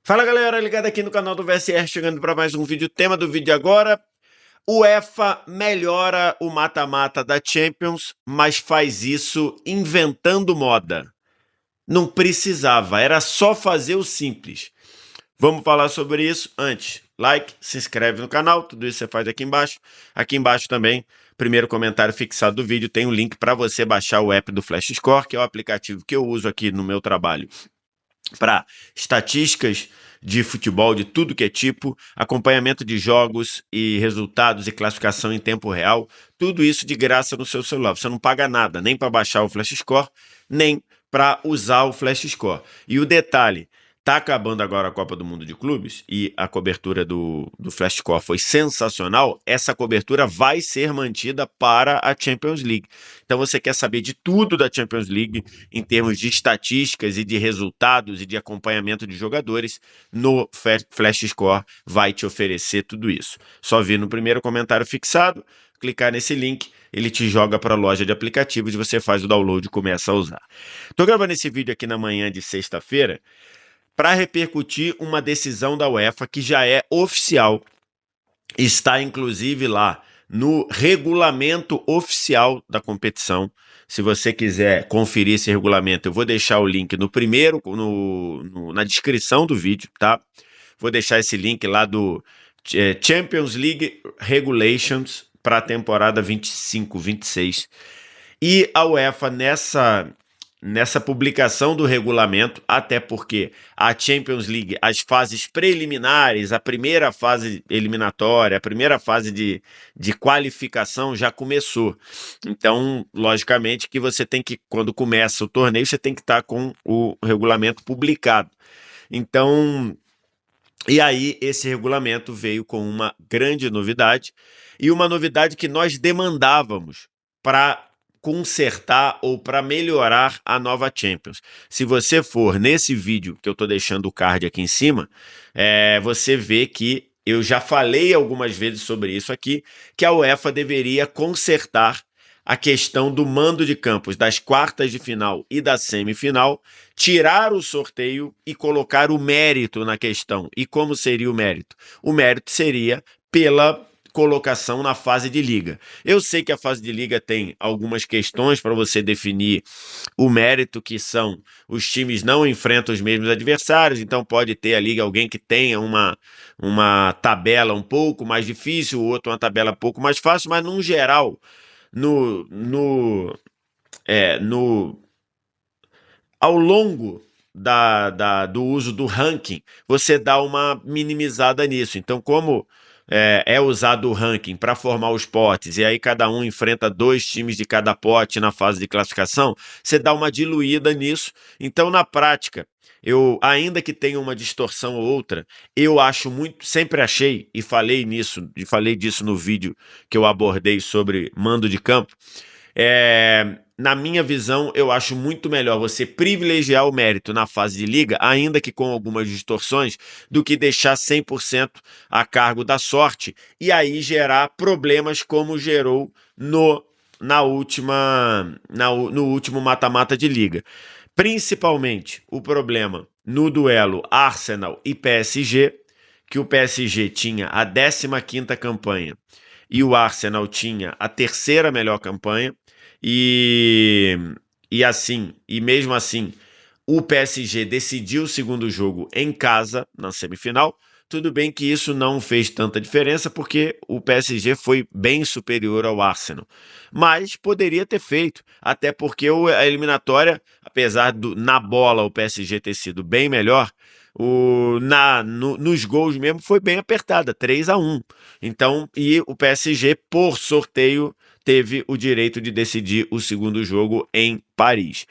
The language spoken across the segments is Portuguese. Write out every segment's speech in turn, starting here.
Fala galera, ligado aqui no canal do VSR, chegando para mais um vídeo. Tema do vídeo agora: UEFA melhora o mata-mata da Champions, mas faz isso inventando moda. Não precisava, era só fazer o simples. Vamos falar sobre isso. Antes, like, se inscreve no canal, tudo isso você faz aqui embaixo. Aqui embaixo também, primeiro comentário fixado do vídeo, tem um link para você baixar o app do Flash Score, que é o aplicativo que eu uso aqui no meu trabalho para estatísticas de futebol de tudo que é tipo, acompanhamento de jogos e resultados e classificação em tempo real, tudo isso de graça no seu celular. Você não paga nada, nem para baixar o Flash Score, nem para usar o Flash Score. E o detalhe, tá acabando agora a Copa do Mundo de Clubes e a cobertura do Flash Score foi sensacional. Essa cobertura vai ser mantida para a Champions League. Então você quer saber de tudo da Champions League em termos de estatísticas e de resultados e de acompanhamento de jogadores, no Flash Score vai te oferecer tudo isso. Só vir no primeiro comentário fixado, clicar nesse link, ele te joga para a loja de aplicativos, você faz o download e começa a usar. Estou gravando esse vídeo aqui na manhã de sexta-feira para repercutir uma decisão da UEFA que já é oficial, está inclusive lá no regulamento oficial da competição. Se você quiser conferir esse regulamento, eu vou deixar o link no primeiro, na descrição do vídeo, tá? Vou deixar esse link lá do Champions League Regulations para a temporada 25-26. E a UEFA nessa publicação do regulamento, até porque a Champions League, as fases preliminares, a primeira fase eliminatória, a primeira fase de qualificação já começou. Então, logicamente que você tem que, quando começa o torneio, você tem que estar com o regulamento publicado. Então, e aí esse regulamento veio com uma grande novidade, e uma novidade que nós demandávamos para consertar ou para melhorar a nova Champions. Se você for nesse vídeo que eu estou deixando o card aqui em cima, você vê que eu já falei algumas vezes sobre isso aqui, que a UEFA deveria consertar a questão do mando de campos das quartas de final e da semifinal, tirar o sorteio e colocar o mérito na questão. E como seria o mérito? O mérito seria pela colocação na fase de liga. Eu sei que a fase de liga tem algumas questões para você definir o mérito, que são os times não enfrentam os mesmos adversários, então pode ter ali alguém que tenha uma tabela um pouco mais difícil, o outro uma tabela um pouco mais fácil, mas no geral, no, no, no ao longo do uso do ranking, você dá uma minimizada nisso. Então, como é usado o ranking para formar os potes, e aí cada um enfrenta 2 times de cada pote na fase de classificação, você dá uma diluída nisso. Então, na prática, eu, ainda que tenha uma distorção ou outra, eu acho muito, sempre achei, e falei disso no vídeo que eu abordei sobre mando de campo, na minha visão, eu acho muito melhor você privilegiar o mérito na fase de liga, ainda que com algumas distorções, do que deixar 100% a cargo da sorte e aí gerar problemas como gerou no último mata-mata de liga. Principalmente o problema no duelo Arsenal e PSG, que o PSG tinha a 15ª campanha e o Arsenal tinha a 3ª melhor campanha, e, e mesmo assim, o PSG decidiu o segundo jogo em casa, na semifinal. Tudo bem que isso não fez tanta diferença, porque o PSG foi bem superior ao Arsenal. Mas poderia ter feito, até porque a eliminatória, apesar na bola o PSG ter sido bem melhor, nos gols mesmo foi bem apertada, 3-1. Então, e o PSG, por sorteio, teve o direito de decidir o segundo jogo em Paris.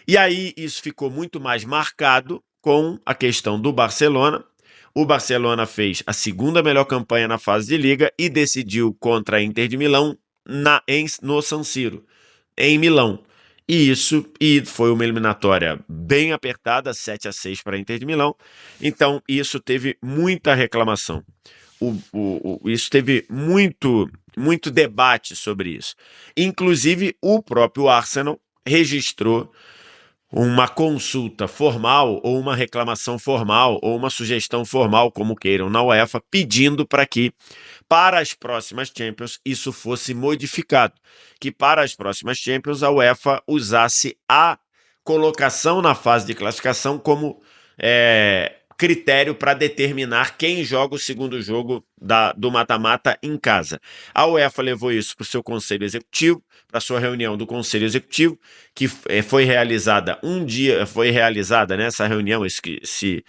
E aí isso ficou muito mais marcado com a questão do Barcelona. O Barcelona fez a 2ª melhor campanha na fase de liga e decidiu contra a Inter de Milão no San Siro, em Milão. E foi uma eliminatória bem apertada, 7-6 para a Inter de Milão. Então isso teve muita reclamação. Isso teve muito debate sobre isso. Inclusive, o próprio Arsenal registrou uma consulta formal ou uma reclamação formal ou uma sugestão formal, como queiram, na UEFA, pedindo para que para as próximas Champions isso fosse modificado, que para as próximas Champions a UEFA usasse a colocação na fase de classificação como critério para determinar quem joga o segundo jogo do mata-mata em casa. A UEFA levou isso para o seu conselho executivo, para a sua reunião do conselho executivo, que foi realizada nessa reunião, esse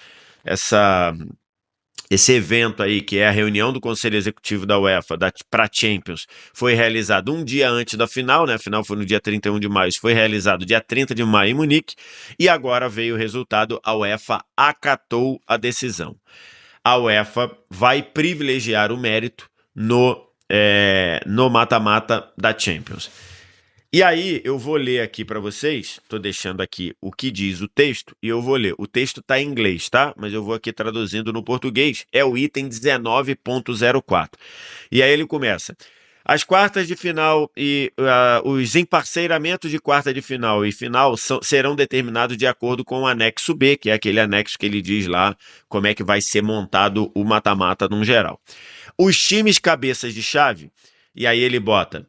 evento aí, que é a reunião do Conselho Executivo da UEFA para Champions, foi realizado um dia antes da final, né? A final foi no dia 31 de maio, foi realizado dia 30 de maio em Munique, e agora veio o resultado, a UEFA acatou a decisão. A UEFA vai privilegiar o mérito no mata-mata da Champions. E aí, eu vou ler aqui para vocês, estou deixando aqui o que diz o texto, e eu vou ler. O texto está em inglês, tá? Mas eu vou aqui traduzindo no português, é o item 19.04. E aí ele começa. As quartas de final e os emparceiramentos de quarta de final e final serão determinados de acordo com o anexo B, que é aquele anexo que ele diz lá como é que vai ser montado o mata-mata num geral. Os times cabeças de chave, e aí ele bota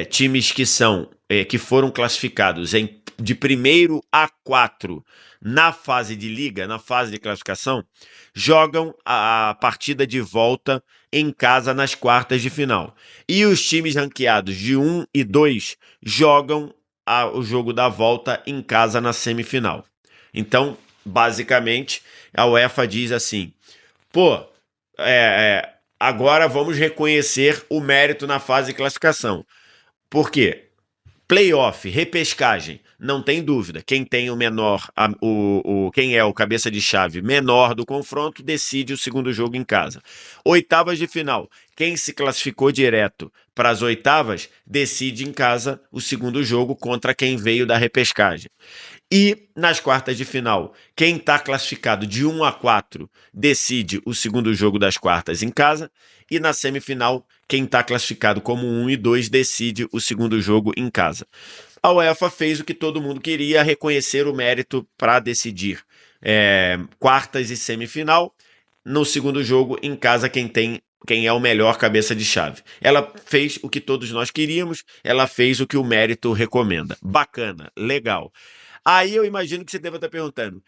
times que foram classificados de 1º a 4 na fase de liga, na fase de classificação, jogam a partida de volta em casa nas quartas de final. E os times ranqueados de 1 e 2 jogam o jogo da volta em casa na semifinal. Então, basicamente, a UEFA diz assim, agora vamos reconhecer o mérito na fase de classificação. Por quê? Playoff, repescagem, não tem dúvida. Quem tem o menor, quem é o cabeça de chave menor do confronto, decide o segundo jogo em casa. Oitavas de final, quem se classificou direto para as oitavas, decide em casa o segundo jogo contra quem veio da repescagem. E nas quartas de final, quem está classificado de 1 a 4 decide o segundo jogo das quartas em casa. E na semifinal, quem está classificado como 1 e 2 decide o segundo jogo em casa. A UEFA fez o que todo mundo queria, reconhecer o mérito para decidir quartas e semifinal. No segundo jogo, em casa, quem é o melhor cabeça de chave. Ela fez o que todos nós queríamos, ela fez o que o mérito recomenda. Bacana, legal. Aí eu imagino que você deva estar perguntando,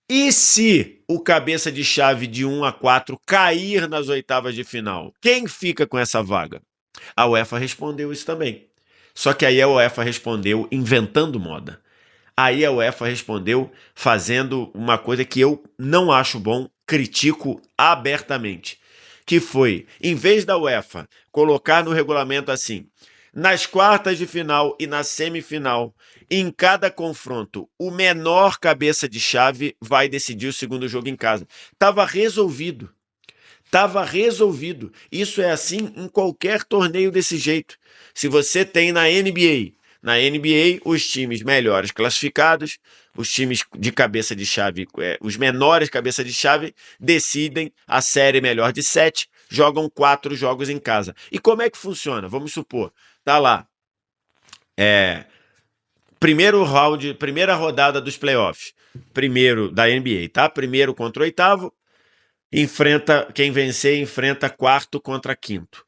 e se o cabeça de chave de 1 a 4 cair nas oitavas de final? Quem fica com essa vaga? A UEFA respondeu isso também. Só que aí a UEFA respondeu inventando moda. Aí a UEFA respondeu fazendo uma coisa que eu não acho bom, critico abertamente. Que foi, em vez da UEFA colocar no regulamento assim, nas quartas de final e na semifinal, em cada confronto, o menor cabeça de chave vai decidir o segundo jogo em casa. Estava resolvido. Estava resolvido. Isso é assim em qualquer torneio desse jeito. Se você tem na NBA, os times melhores classificados, os times de cabeça de chave, os menores cabeça de chave, decidem a série melhor de 7, jogam 4 jogos em casa. E como é que funciona? Vamos supor, tá lá, primeiro round, primeira rodada dos playoffs, primeiro da NBA, tá? Primeiro contra o oitavo, quem vencer enfrenta quarto contra quinto.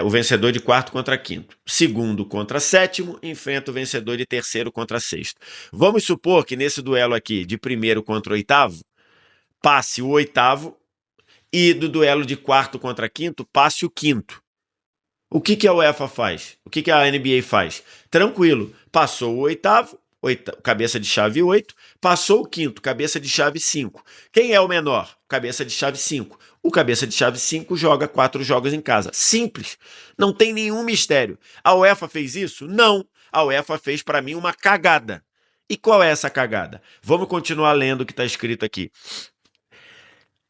O vencedor de quarto contra quinto. Segundo contra sétimo, enfrenta o vencedor de terceiro contra sexto. Vamos supor que nesse duelo aqui, de primeiro contra oitavo, passe o oitavo, e do duelo de quarto contra quinto, passe o quinto. O que a UEFA faz? O que a NBA faz? Tranquilo, passou o oitavo, cabeça de chave 8, passou o quinto, cabeça de chave 5. Quem é o menor? Cabeça de chave 5. O cabeça de chave 5 joga 4 jogos em casa. Simples, não tem nenhum mistério. A UEFA fez isso? Não. A UEFA fez para mim uma cagada. E qual é essa cagada? Vamos continuar lendo o que está escrito aqui.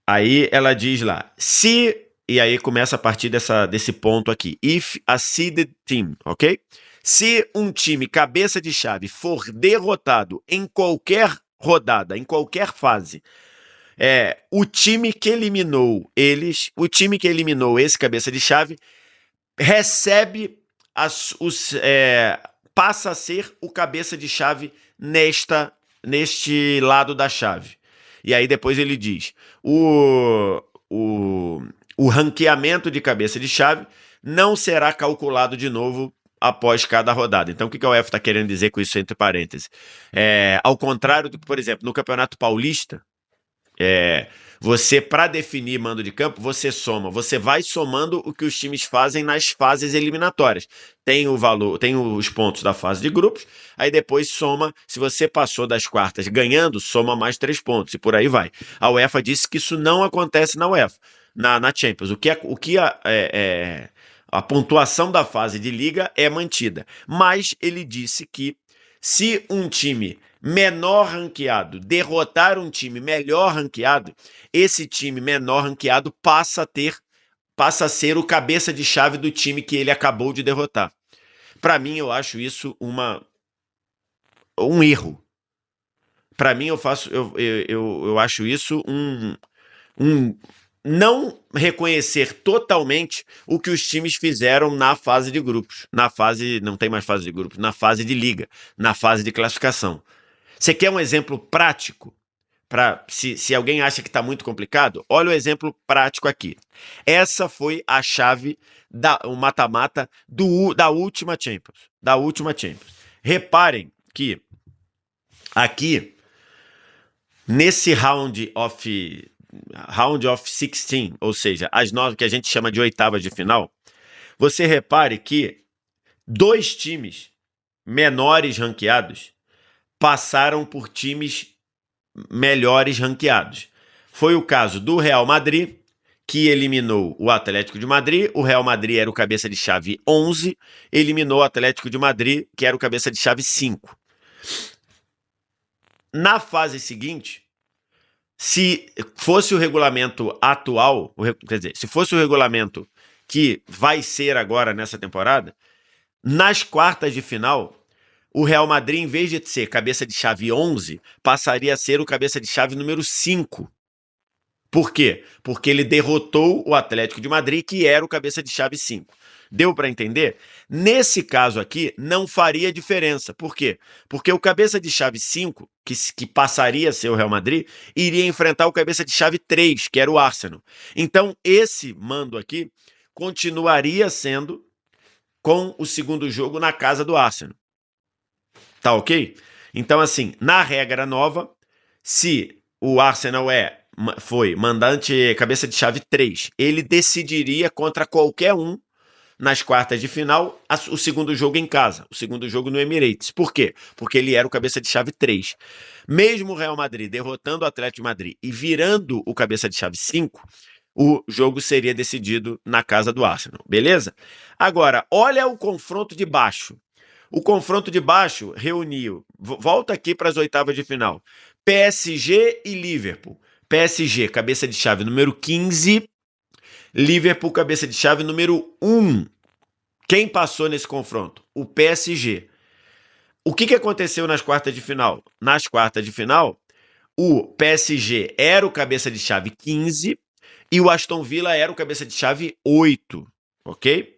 Aí ela diz lá, e aí começa a partir desse ponto aqui. If a seeded team, ok? Se um time cabeça de chave for derrotado em qualquer rodada, em qualquer fase, o time que eliminou esse cabeça de chave recebe passa a ser o cabeça de chave neste lado da chave. E aí depois ele diz, o ranqueamento de cabeça de chave não será calculado de novo após cada rodada. Então, o que a UEFA está querendo dizer com isso entre parênteses? Ao contrário do que, por exemplo, no Campeonato Paulista, você, para definir mando de campo, você soma. Você vai somando o que os times fazem nas fases eliminatórias. Tem o valor, tem os pontos da fase de grupos, aí depois soma. Se você passou das quartas ganhando, soma mais 3 pontos, e por aí vai. A UEFA disse que isso não acontece na UEFA, na Champions. A pontuação da fase de liga é mantida. Mas ele disse que se um time menor ranqueado derrotar um time melhor ranqueado, esse time menor ranqueado passa a ser o cabeça de chave do time que ele acabou de derrotar. Para mim, eu acho isso um erro. Para mim, eu acho isso não reconhecer totalmente o que os times fizeram na fase de grupos. Não tem mais fase de grupos, na fase de liga, na fase de classificação. Você quer um exemplo prático? Se alguém acha que está muito complicado, olha o exemplo prático aqui. Essa foi a chave o mata-mata da última Champions. Reparem que aqui, nesse round of 16, ou seja, as 9 que a gente chama de oitavas de final, você repare que 2 times menores ranqueados passaram por times melhores ranqueados. Foi o caso do Real Madrid, que eliminou o Atlético de Madrid. O Real Madrid era o cabeça de chave 11, eliminou o Atlético de Madrid, que era o cabeça de chave 5. Na fase seguinte, se fosse o regulamento atual, quer dizer, se fosse o regulamento que vai ser agora nessa temporada, nas quartas de final, o Real Madrid, em vez de ser cabeça de chave 11, passaria a ser o cabeça de chave número 5. Por quê? Porque ele derrotou o Atlético de Madrid, que era o cabeça de chave 5. Deu para entender? Nesse caso aqui, não faria diferença. Por quê? Porque o cabeça de chave 5, que passaria a ser o Real Madrid, iria enfrentar o cabeça de chave 3, que era o Arsenal. Então, esse mando aqui continuaria sendo com o segundo jogo na casa do Arsenal. Tá ok? Então, assim, na regra nova, se o Arsenal foi mandante cabeça de chave 3, ele decidiria contra qualquer um nas quartas de final o segundo jogo em casa, o segundo jogo no Emirates. Por quê? Porque ele era o cabeça de chave 3. Mesmo o Real Madrid derrotando o Atlético de Madrid e virando o cabeça de chave 5, o jogo seria decidido na casa do Arsenal, beleza? Agora, olha o confronto de baixo. O confronto de baixo reuniu, volta aqui para as oitavas de final, PSG e Liverpool. PSG, cabeça de chave número 15, Liverpool, cabeça de chave número 1. Quem passou nesse confronto? O PSG. O que aconteceu nas quartas de final? Nas quartas de final, o PSG era o cabeça de chave 15 e o Aston Villa era o cabeça de chave 8, ok?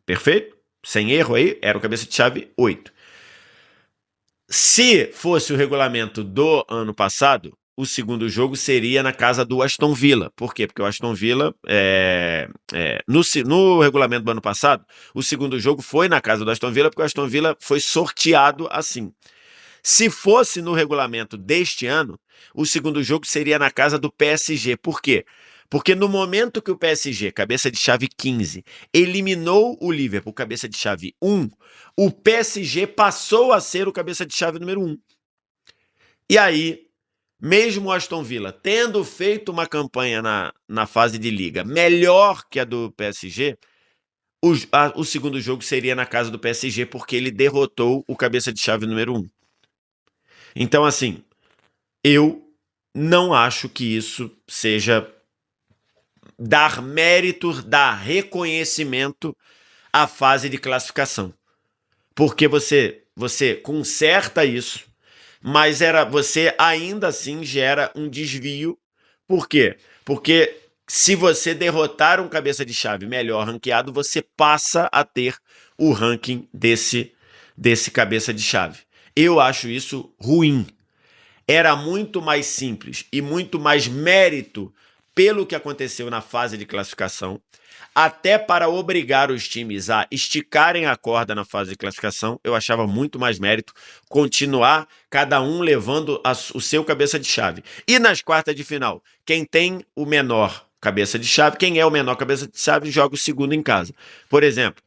Perfeito? Sem erro aí, era o cabeça de chave 8. Se fosse o regulamento do ano passado, o segundo jogo seria na casa do Aston Villa. Por quê? Porque o Aston Villa, no regulamento do ano passado, o segundo jogo foi na casa do Aston Villa, porque o Aston Villa foi sorteado assim. Se fosse no regulamento deste ano, o segundo jogo seria na casa do PSG. Por quê? Porque no momento que o PSG, cabeça de chave 15, eliminou o Liverpool, cabeça de chave 1, o PSG passou a ser o cabeça de chave número 1. E aí, mesmo o Aston Villa tendo feito uma campanha na fase de liga melhor que a do PSG, o segundo jogo seria na casa do PSG, porque ele derrotou o cabeça de chave número 1. Então, assim, eu não acho que isso seja dar mérito, dar reconhecimento à fase de classificação. Porque você conserta isso, mas você ainda assim gera um desvio. Por quê? Porque se você derrotar um cabeça de chave melhor ranqueado, você passa a ter o ranking desse cabeça de chave. Eu acho isso ruim. Era muito mais simples e muito mais mérito pelo que aconteceu na fase de classificação, até para obrigar os times a esticarem a corda na fase de classificação. Eu achava muito mais mérito continuar cada um levando o seu cabeça de chave. E nas quartas de final, quem tem o menor cabeça de chave, quem é o menor cabeça de chave, joga o segundo em casa. Por exemplo,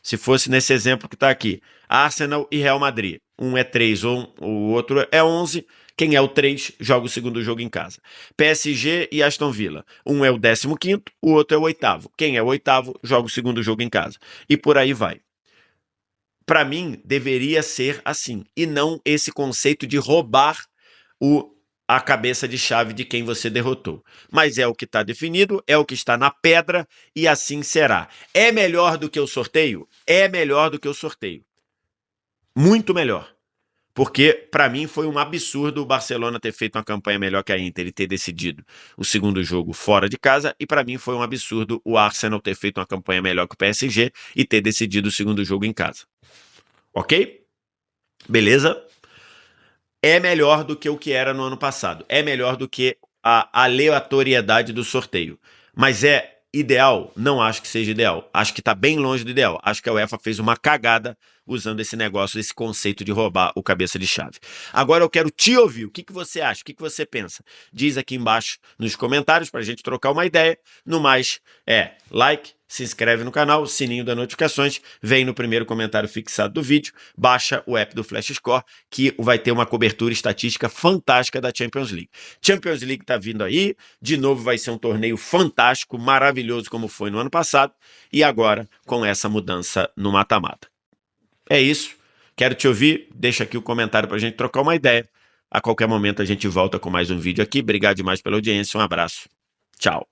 se fosse nesse exemplo que está aqui, Arsenal e Real Madrid. Um é 3, o outro é 11. Quem é o 3 joga o segundo jogo em casa. PSG e Aston Villa. Um é o 15º, o outro é o 8º. Quem é o 8º joga o segundo jogo em casa. E por aí vai. Para mim, deveria ser assim. E não esse conceito de roubar a cabeça de chave de quem você derrotou. Mas é o que está definido, é o que está na pedra e assim será. É melhor do que o sorteio? É melhor do que o sorteio. Muito melhor. Porque, para mim, foi um absurdo o Barcelona ter feito uma campanha melhor que a Inter e ter decidido o segundo jogo fora de casa. E, para mim, foi um absurdo o Arsenal ter feito uma campanha melhor que o PSG e ter decidido o segundo jogo em casa. Ok? Beleza? É melhor do que o que era no ano passado. É melhor do que a aleatoriedade do sorteio. Mas é ideal? Não acho que seja ideal. Acho que está bem longe do ideal. Acho que a UEFA fez uma cagada usando esse negócio, esse conceito de roubar o cabeça de chave. Agora eu quero te ouvir. O que você acha? O que você pensa? Diz aqui embaixo nos comentários para a gente trocar uma ideia. No mais, like, se inscreve no canal, sininho das notificações, vem no primeiro comentário fixado do vídeo, baixa o app do Flash Score, que vai ter uma cobertura estatística fantástica da Champions League. Champions League tá vindo aí, de novo vai ser um torneio fantástico, maravilhoso como foi no ano passado, e agora com essa mudança no mata-mata. É isso, quero te ouvir, deixa aqui o comentário pra gente trocar uma ideia. A qualquer momento a gente volta com mais um vídeo aqui. Obrigado demais pela audiência, um abraço, tchau.